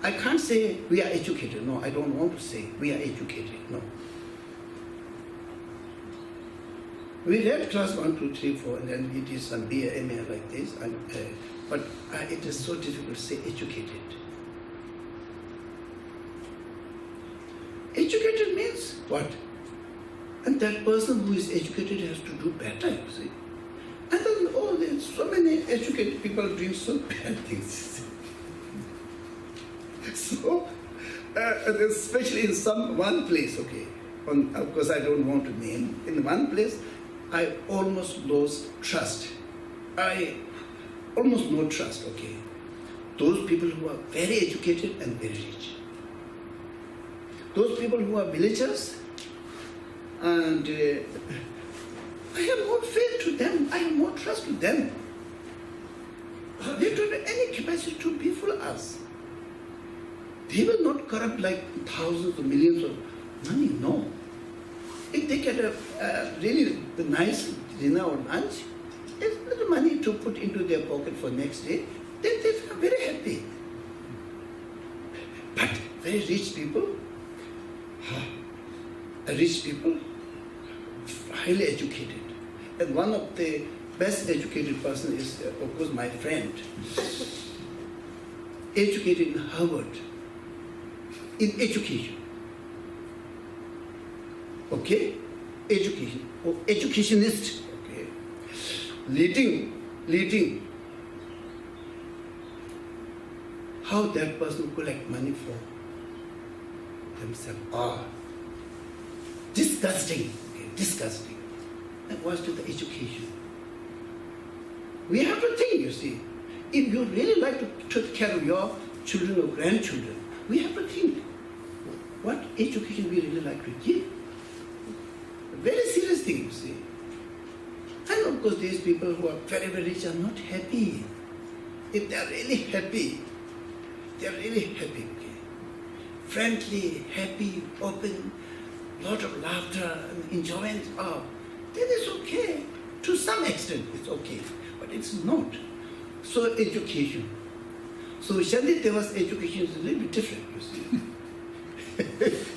I can't say we are educated. No, I don't want to say we are educated. No. We read class 1, 2, 3, 4, and then we did some BA, MA like this. But it is so difficult to say educated. Educated means what? And that person who is educated has to do better, you see. And then, oh, there's so many educated people doing so bad things. So, especially in one place, okay, of course I don't want to name, in one place, I almost lost trust. I almost no trust, okay. Those people who are very educated and very rich. Those people who are villagers, and I have more faith to them, I have more trust to them. They don't have any capacity to befall us. They will not corrupt like thousands or millions of money, no. If they get a really nice dinner or lunch, it's little money to put into their pocket for next day, then they are very happy. But very rich people, highly educated. And one of the best educated person is, of course, my friend, educated in Harvard, in education. Okay? Education, or educationist, okay? Leading how that person collect money for themselves. Disgusting, okay? Disgusting. That was to the education. We have to think, you see, if you really like to take care of your children or grandchildren, we have to think what education we really like to give. A very serious thing, you see. And of course, these people who are very, very rich are not happy. If they are really happy, okay? Friendly, happy, open, lot of laughter and enjoyment, then it's okay. To some extent, it's okay, but it's not. So education. So Shanti Deva's education is a little bit different, you see.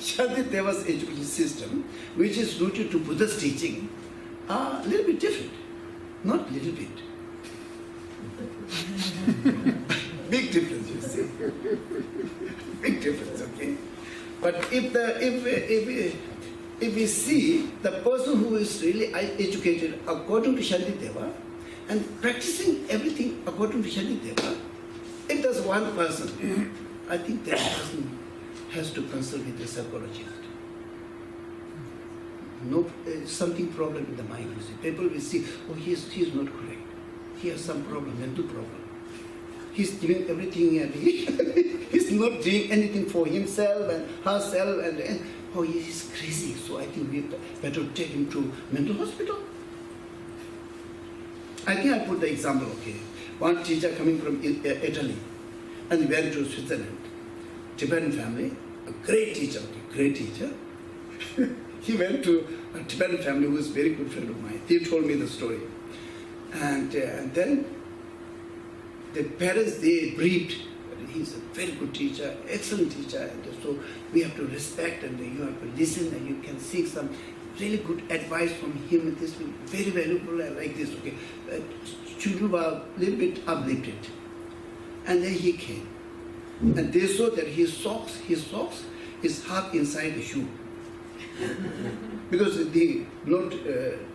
Shanti Deva's education system, which is rooted to Buddha's teaching, are a little bit different. Not little bit. Big difference, you see. Big difference, okay? But if we see the person who is really educated according to Shanti Deva and practicing everything according to Shanti Deva, if there's one person, I think that person has to consult with a psychologist. No, something problem in the mind, you see. People will see, oh, he is not correct. He has some problem, mental problem. He's doing everything and he's not doing anything for himself and herself and oh, he's crazy. So I think we better take him to mental hospital. I think I put the example, okay. One teacher coming from Italy and he went to Switzerland. Tibetan family, a great teacher, okay, great teacher. He went to a Tibetan family who is a very good friend of mine. He told me the story. And then the parents, they breathed. He's a very good teacher, excellent teacher, and so we have to respect and you have to listen and you can seek some really good advice from him. This will be very valuable like this, okay. Children were a little bit uplifted. And then he came. And they saw that his socks is half inside the shoe. Because the not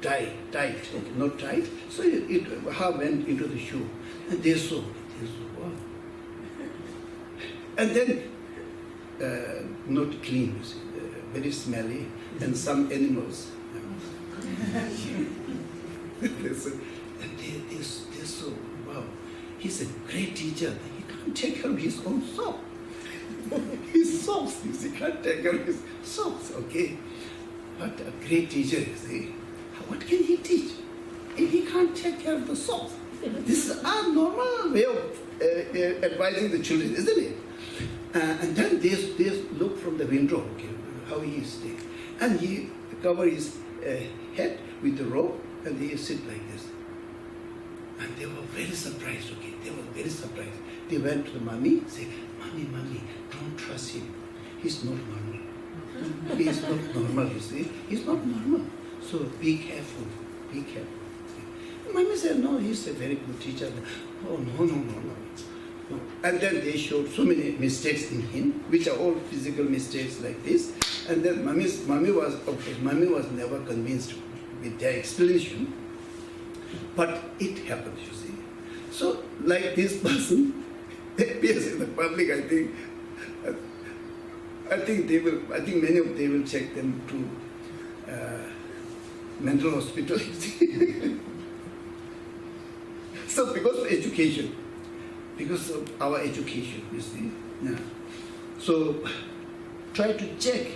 tight, okay, not tight, so it half went into the shoe. And they saw, wow. And then, not clean, you see, very smelly, and some animals. They saw, wow, he's a great teacher. He can't take care of his own sock. His socks, you see, can't take care of his socks, okay. But a great teacher, you see, what can he teach if he can't take care of the socks? This is our normal way of advising the children, isn't it? And then they look from the window, okay, how he is staying. And he covered his head with the rope and he sit like this. And they were very surprised, okay, they were very surprised. They went to the mommy, say, mommy, notice him. He's not normal. He is not normal, you see. He's not normal. So be careful. Be careful. Mommy said, no, he's a very good teacher. Oh, no. And then they showed so many mistakes in him, which are all physical mistakes like this. And then mommy was never convinced with their explanation. But it happened, you see. So, like this person appears in the public, I think many of them will check them to mental hospital. So because of education, because of our education, you see. Yeah. So try to check.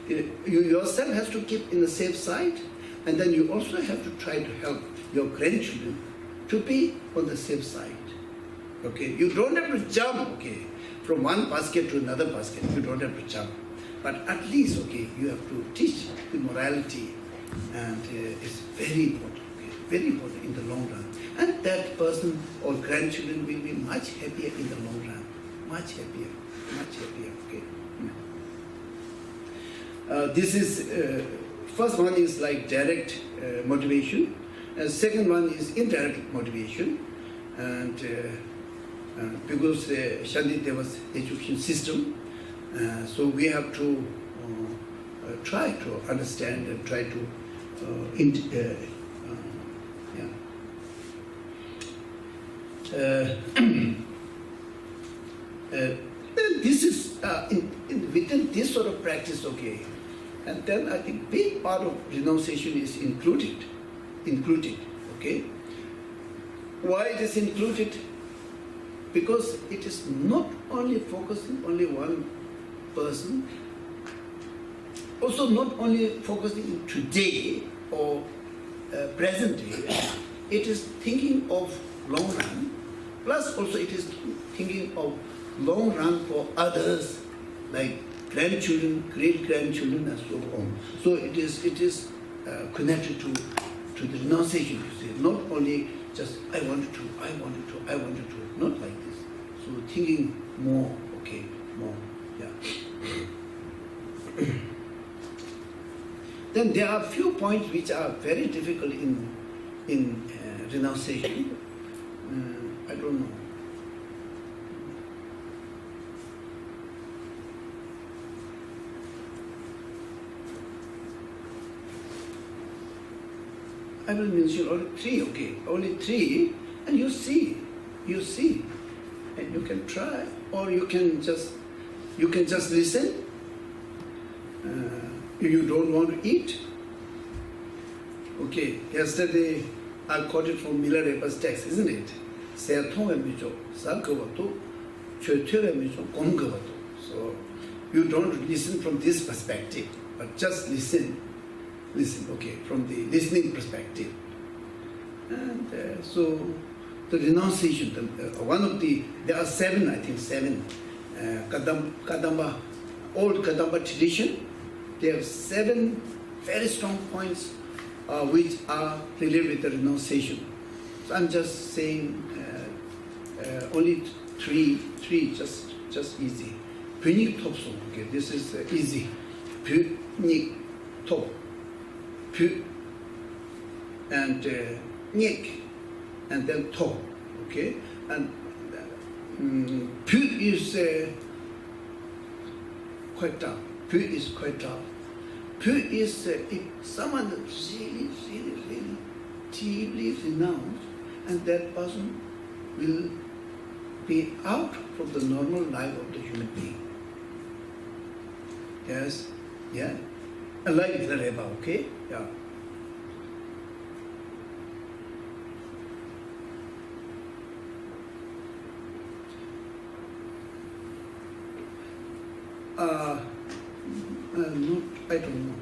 You yourself have to keep in the safe side, and then you also have to try to help your grandchildren to be on the safe side. Okay, you don't have to jump, okay, from one basket to another basket. You don't have to jump, but at least, okay, you have to teach the morality, and it's very important. Very important in the long run. And that person or grandchildren will be much happier in the long run. Much happier, okay. This is, first one is like direct motivation, and second one is indirect motivation. And because Shanti, there was education system, so we have to try to understand and try to this is within this sort of practice, okay, and then I think big part of renunciation is included, okay. Why it is included? Because it is not only focusing only one person, also not only focusing in today or present day, it is thinking of long run, plus also it is thinking of long run for others, like grandchildren, great-grandchildren, and so on. So it is connected to the renunciation, you see. Not only just I wanted to, not like this. So thinking more, okay, more, yeah. Then there are a few points which are very difficult in renunciation. I don't know. I will mention only three, okay? Only three, and you see, and you can try, or you can just listen. You don't want to eat. Okay, yesterday I quoted from Miller Eber's text, isn't it? So you don't listen from this perspective, but just listen, okay, from the listening perspective. And so the renunciation, there are seven, Kadamba, old Kadamba tradition, they have 7 very strong points which are related with the renunciation. So I'm just saying only three, just easy. Phunik Topso, okay, this is easy. Phunik Top, Phu, and Nik, and then Top, okay? And Phu is quite tough. Phu is quite tough. Phu is if someone really deeply renounced, and that person will be out from the normal life of the human being. Yes, yeah. Like the Reba, okay? Yeah. I don't know.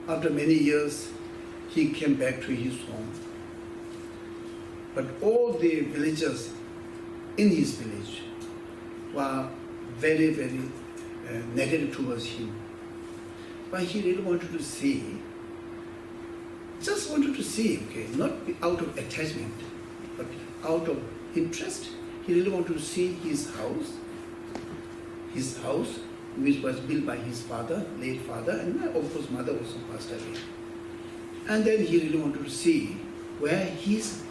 After many years, he came back to his home. But all the villagers in his village were very, very negative towards him. But he really wanted to see, okay, not out of attachment, but out of interest he really wanted to see his house, which was built by his father, late father, and of course mother also passed away. And then he really wanted to see where his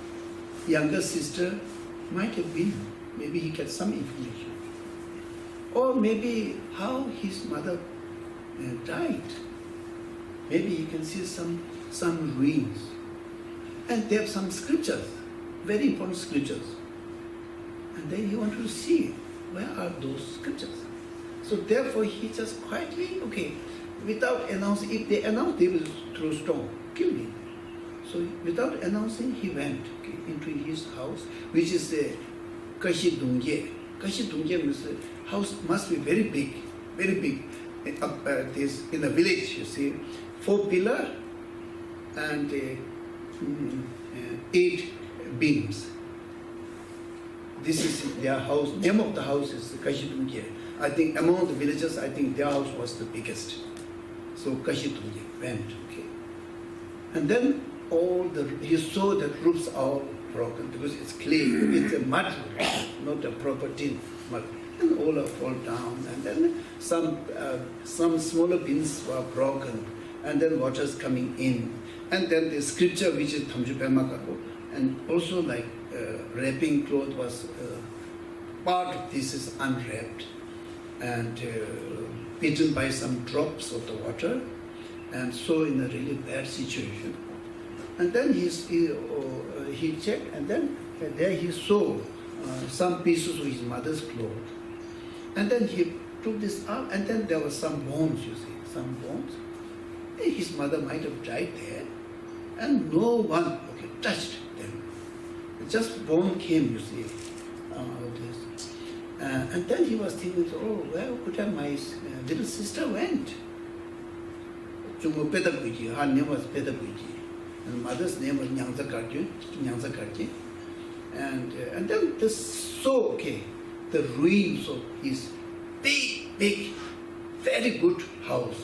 younger sister might have been. Maybe he get some information. Or maybe how his mother died. Maybe he can see some ruins. And there are some scriptures, very important scriptures. And then he wanted to see where are those scriptures. So therefore he just quietly, okay, without announcing, if they announce, they will throw stone, kill me. So without announcing, he went into his house, which is the Geshe Dorjee. Geshe Dorjee means the house must be very big, very big. Up this in the village, you see, 4 pillars and 8 beams. This is their house. Name of the house is Geshe Dorjee. I think among the villagers, I think their house was the biggest. So Geshe Dorjee went, okay. And then he saw that roofs are broken because it's clay, it's a mud, not a proper tin mud. And all are fall down, and then some smaller bins were broken, and then water's coming in. And then the scripture which is Geshe Pema Dorjee, and also like wrapping cloth was part of this is unwrapped and beaten by some drops of the water, and so in a really bad situation. And then he checked, and then there he saw some pieces of his mother's clothes. And then he took this out, and then there were some bones, you see, some bones. His mother might have died there, and no one touched them. Just bone came, you see, out of this. And then he was thinking, oh, where could have my little sister went? Her name was Pedabuji, and mother's name was Nyangza Karje. And then they saw, the ruins of his big, very good house,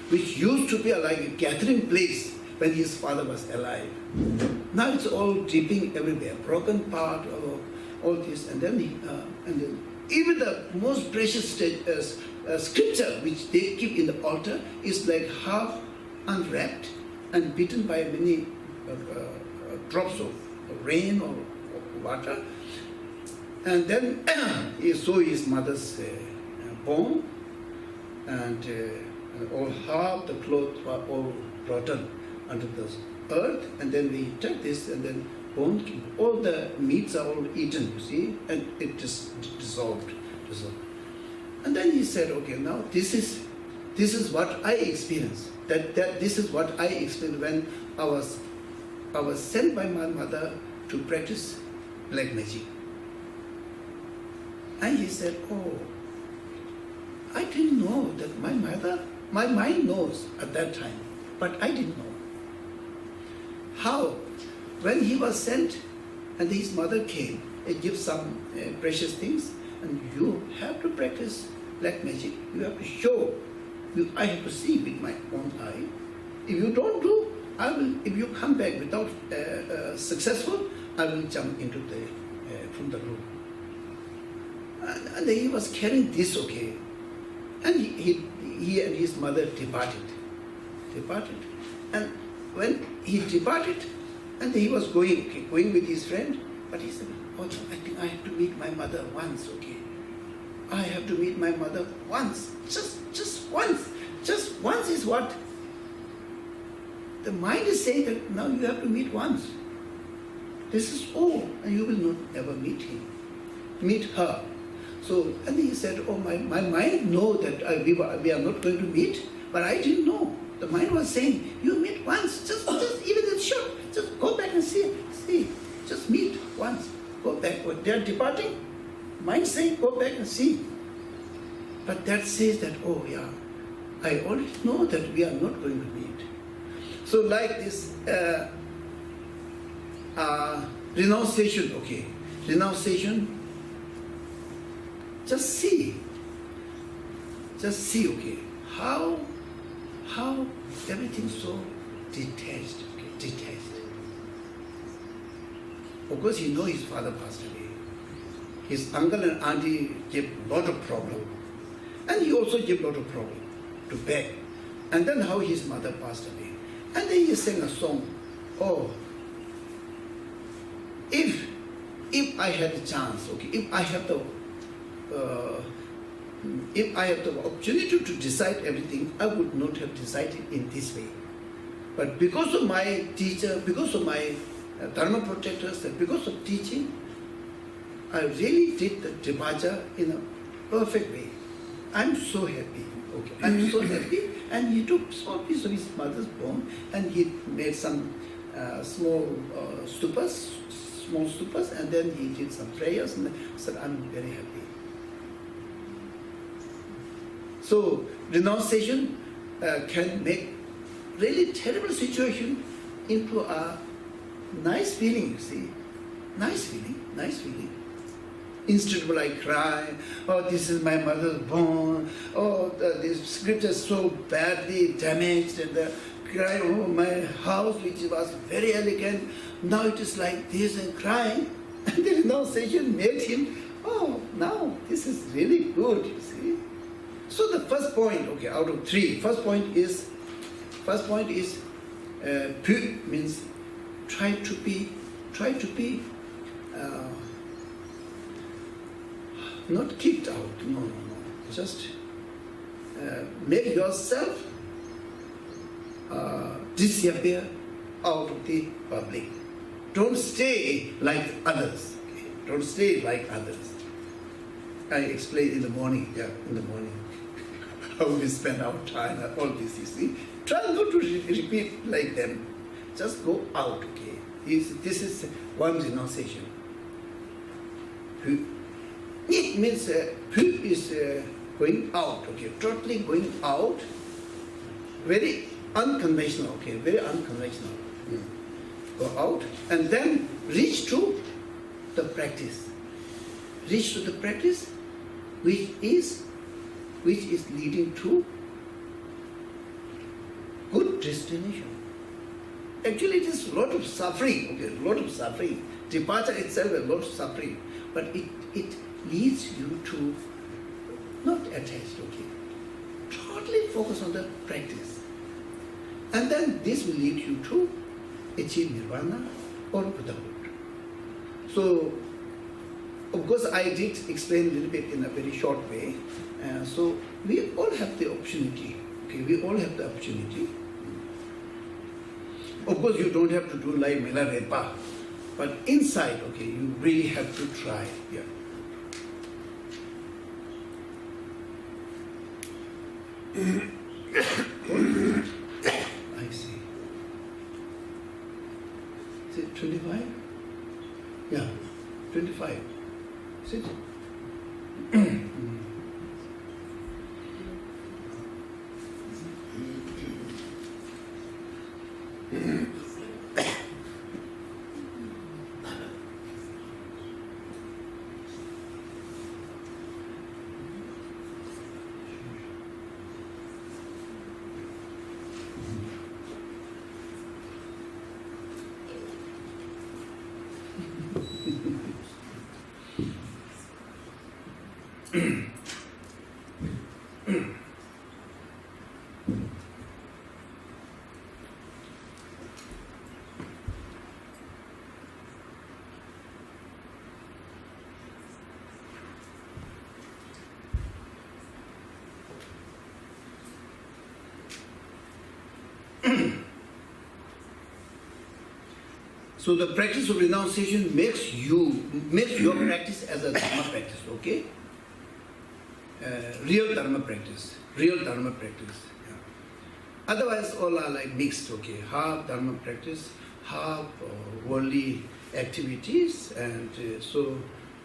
which used to be like a gathering place when his father was alive. Now it's all dripping everywhere, broken part of all this, and then even the most precious scripture which they keep in the altar is like half unwrapped and beaten by many drops of rain or water. And then he saw his mother's bone, and all half the clothes were all rotten under the earth. And then we took this, and then bone, all the meats are all eaten, you see, and it just dissolved. And then he said, okay, now this is what I experienced. That this is what I experienced when I was sent by my mother to practice black magic. And he said, oh, I didn't know that my mind knows at that time, but I didn't know. How? When he was sent and his mother came and gave some precious things, and you have to practice black magic, you have to show, I have to see with my own eye. If you don't do, if you come back without successful, I will jump into from the room. And he was carrying this, and he and his mother departed. And when he departed, and he was going with his friend, but he said, oh, I think I have to meet my mother once, I have to meet my mother once, just once. Just once is what? The mind is saying that now you have to meet once. This is all, and you will not ever meet her. So, and he said, oh, my mind know that we are not going to meet, but I didn't know. The mind was saying, you meet once, just even it's short, just go back and see, just meet once, go back. They are departing, mind saying, go back and see. But that says that, oh yeah, I already know that we are not going to meet. So like this renunciation, renunciation, just see, how everything so detached. Of course, he knows his father passed away. his uncle and auntie gave a lot of problem. And he also gave a lot of problem to beg. And then how his mother passed away. And then he sang a song. Oh, if I had a chance, okay, if I have the opportunity to decide everything, I would not have decided in this way. But because of my teacher, because of my Dharma protectors, and because of teaching, I really did the departure in a perfect way. I'm so happy. Okay, I'm so happy. And he took small piece of his mother's bone and he made some small stupas, and then he did some prayers and said, I'm very happy. So renunciation can make really terrible situation into a nice feeling, you see. Nice feeling. Instead of like cry, oh, this is my mother's bone, oh, this scripture is so badly damaged, and cry, oh, my house which was very elegant, now it is like this, and crying. And the renunciation made him, oh, now this is really good, you see. So the first point, okay, out of three, first point is, pu means try to be, not kicked out, no. Just make yourself disappear out of the public. Don't stay like others. Okay? Don't stay like others. I explained in the morning, how we spend our time, all this, you see. Try not to repeat like them. Just go out, okay? This is one renunciation. It means pu is going out, okay? Totally going out. Very unconventional, okay? Very unconventional. Go out and then reach to the practice. Reach to the practice which is leading to good destination. Actually, it is a lot of suffering, okay? A lot of suffering. Departure itself is a lot of suffering, but it leads you to not attached, okay? Totally focus on the practice. And then this will lead you to achieve nirvana or Buddhahood. So, of course, I did explain a little bit in a very short way. So, we all have the opportunity, okay? We all have the opportunity. Of course, you don't have to do like Milarepa, but inside, okay, you really have to try. Yeah. I see. Is it 25? Yeah, 25. Is it? So the practice of renunciation makes your practice as a dharma practice, okay? Real dharma practice. Yeah. Otherwise, all are like mixed, okay? Half dharma practice, half worldly activities, and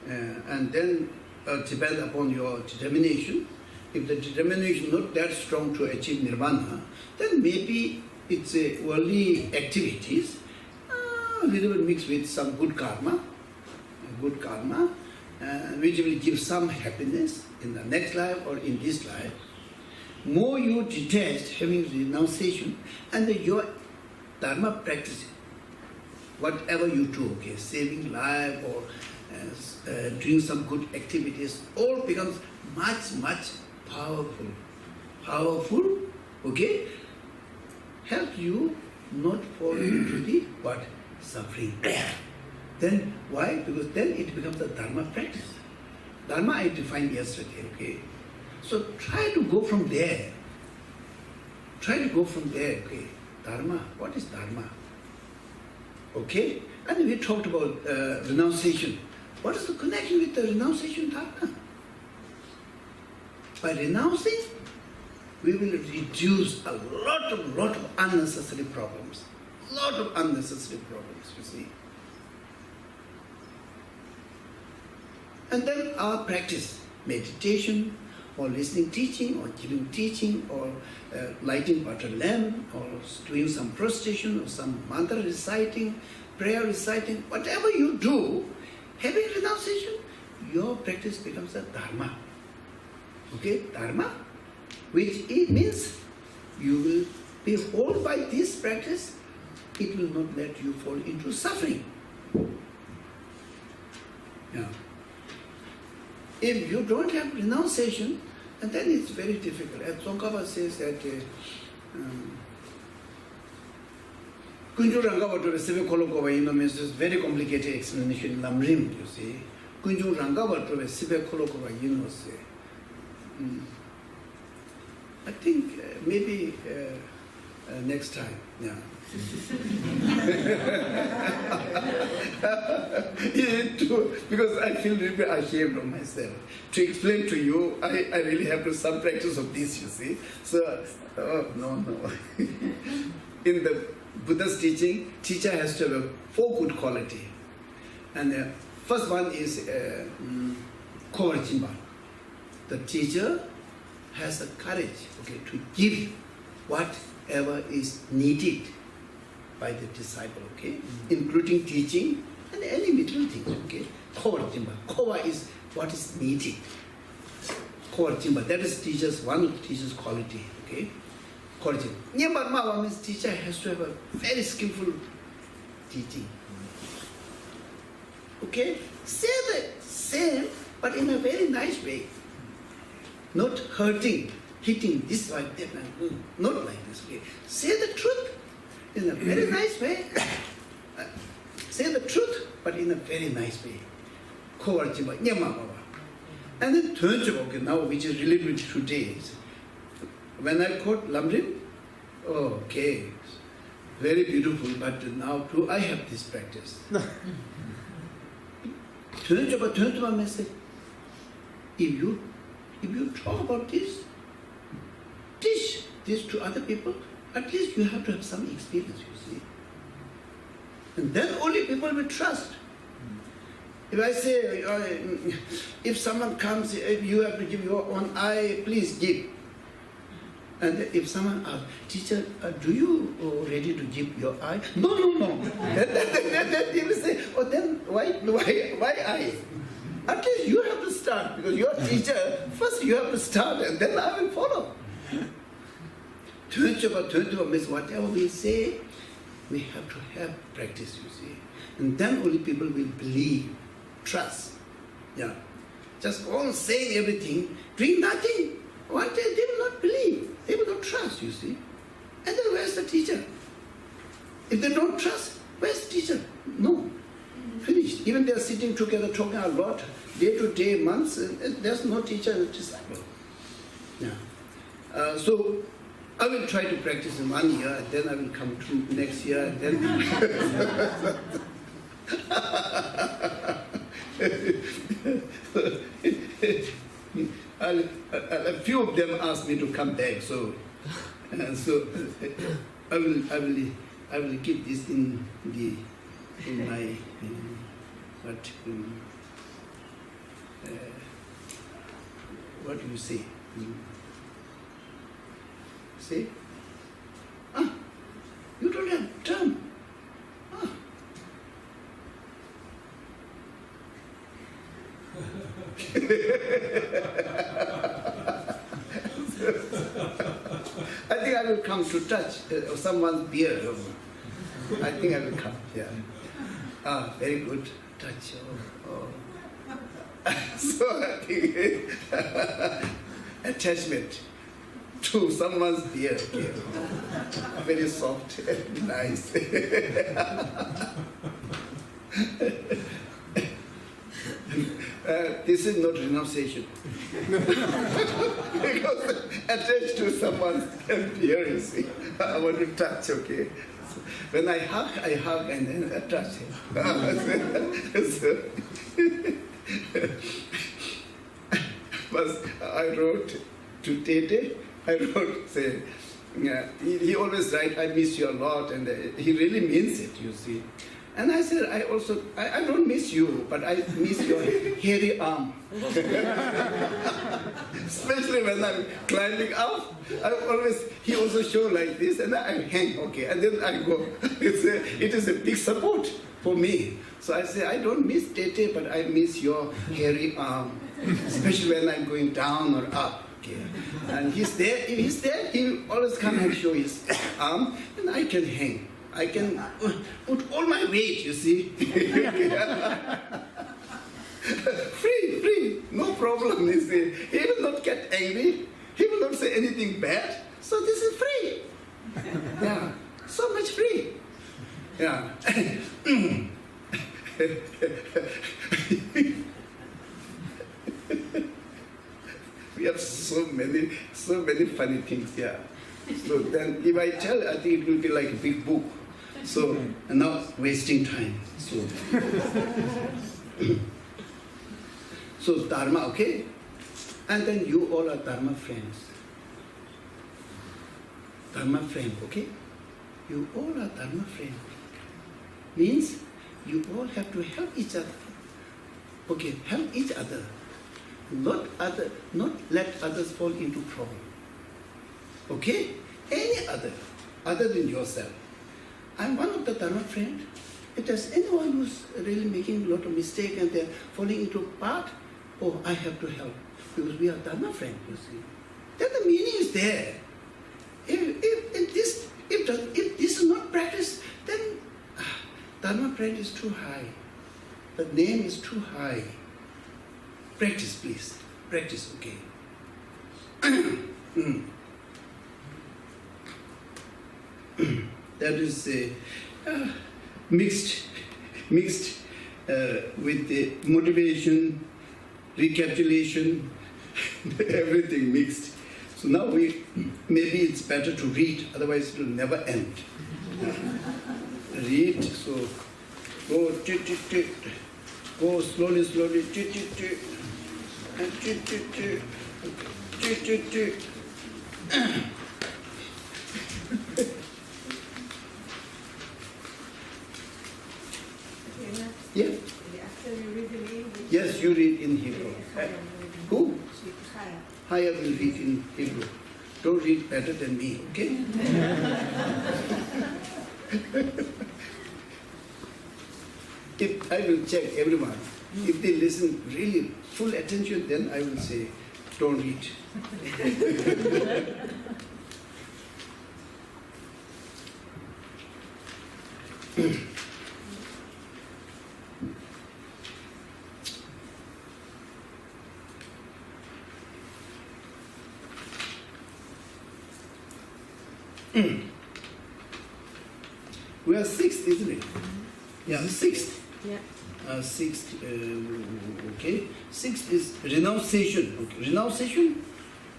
and then depend upon your determination. If the determination is not that strong to achieve nirvana, then maybe it's worldly activities, a little bit mixed with some good karma, which will give some happiness in the next life or in this life. More you detach having renunciation, and your dharma practice, whatever you do, okay, saving life or doing some good activities, all becomes much, much powerful. Powerful, okay? Help you not fall into the what? Suffering. Then why? Because then it becomes the Dharma practice. Dharma I defined yesterday, okay? So try to go from there. Try to go from there, okay? Dharma, what is Dharma? Okay? And we talked about renunciation. What is the connection with the renunciation Dharma? By renouncing, we will reduce a lot of unnecessary problems. Lot of unnecessary problems, you see. And then our practice, meditation, or listening teaching, or giving teaching, or lighting butter lamp, or doing some prostration, or some mantra reciting, prayer reciting, whatever you do, having renunciation, your practice becomes a Dharma. Okay, Dharma, which it means you will be whole by this practice, it will not let you fall into suffering. Yeah. If you don't have renunciation, and then it's very difficult. As Tsongkhapa says that Kunju Rangava to receive Kolokova means this very complicated explanation in Lamrim, you see. Kunju Rangava to receive Kolokova say. I think maybe next time, yeah. Because I feel really ashamed of myself. To explain to you, I really have to some practice of this, you see. So, no. In the Buddha's teaching, teacher has to have 4 good quality. And the first one is Kovarjimba. The teacher has the courage, okay, to give whatever is needed by the disciple, okay, including teaching and any material things, okay. Kovarjimba. Kova is what is needed. Kovarjimba, that is teacher's, one of the teacher's quality, okay. Kovarjimba. Nyambarma means teacher has to have a very skillful teaching. Okay, say the same, but in a very nice way. Not hurting, hitting this like that, not like this way. Say the truth in a very nice way. Say the truth, but in a very nice way. Kovarjimba, nyamababa. And then Tunjaba, okay, now which is related to today. When I quote Lamrim, okay, very beautiful, but now too I have this practice. Tunjaba means if you talk about this, teach this to other people, at least you have to have some experience, you see. And then only people will trust. If I say, if someone comes, if you have to give your own eye, please give. And if someone asks, teacher, do you ready to give your eye? No. Then they will say, then why eye? At least you have to start, because you are teacher. First you have to start, and then I will follow. Tunjaba means whatever we say, we have to have practice, you see. And then only people will believe, trust. Yeah. Just go on saying everything, doing nothing. One day they will not believe, they will not trust, you see. And then where's the teacher? If they don't trust, where's the teacher? No. Finished. Even they are sitting together talking a lot, day to day, months, there's no teacher and disciple. Yeah. So I will try to practice in 1 year, and then I will come to next year, and then a few of them asked me to come back, so I will keep this in my what do you say? Say? You don't have term. I think I will come to touch someone's beard. I think I will come. Yeah. Very good touch. So I think attachment to someone's ear, okay. Very soft and nice. This is not renunciation. Because attached to someone's ear, you see. I want to touch, okay. So when I hug and then I touch him. But I wrote to Tete, say, yeah, he always write, I miss you a lot, and he really means it, you see. And I said, I don't miss you, but I miss your hairy arm. Especially when I'm climbing up, he also show like this, and I hang, okay, and then I go. It is a big support for me. So I say, I don't miss Tete, but I miss your hairy arm, especially when I'm going down or up. Okay. And he's there, if he's there, he'll always come and show his arm, and I can hang. I can put all my weight, you see. Free, no problem, you see. He will not get angry. He will not say anything bad. So this is free. Yeah, so much free. Yeah. We have so many funny things, yeah. So then if I tell, I think it will be like a big book. So, and now wasting time. So Dharma, okay? And then you all are Dharma friends. Dharma friend, okay? You all are Dharma friends. Means you all have to help each other. Okay, help each other. Not let others fall into trouble. Okay? Any other than yourself. I'm one of the Dharma friends. If there's anyone who's really making a lot of mistake and they're falling into a path, oh, I have to help. Because we are Dharma friends, you see. Then the meaning is there. If this is not practiced, then Dharma friend is too high. The name is too high. Practice, please. Practice, okay. That is mixed with the motivation, recapitulation, everything mixed. So now maybe it's better to read, otherwise it will never end. Read, so go go slowly, and yeah. After you read in English. Yes, you read in Hebrew. Who? Haya will read in Hebrew. Don't read better than me, okay? If I will check everyone. If they listen really full attention, then I will say, don't read. We are sixth, isn't it? Yeah, sixth. Yeah. Sixth, okay. Sixth is renunciation. Okay. Renunciation,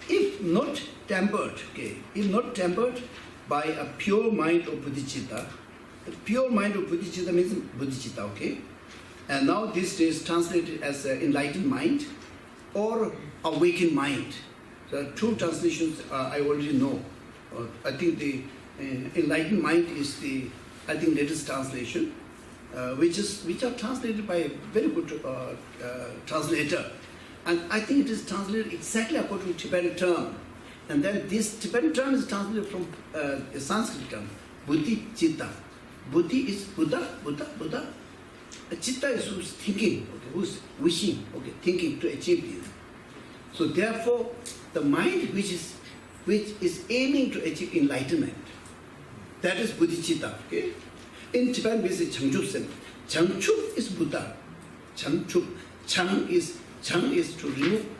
if not tempered, okay, if not tempered by a pure mind of bodhicitta. Pure mind of bodhicitta means bodhicitta, okay. And now this is translated as enlightened mind or awakened mind. So two translations I already know. I think the enlightened mind is the latest translation, which are translated by a very good translator, and I think it is translated exactly according to Tibetan term, and then this Tibetan term is translated from a Sanskrit term, buddhi chitta. Buddhi is Buddha. Chitta is who's thinking, okay, who's wishing, okay, thinking to achieve this. So therefore, the mind which is aiming to achieve enlightenment, that is bodhicitta, okay? In Tibetan we say Changchup. Changchup is Buddha. Changchup. Chang is Jhang is to remove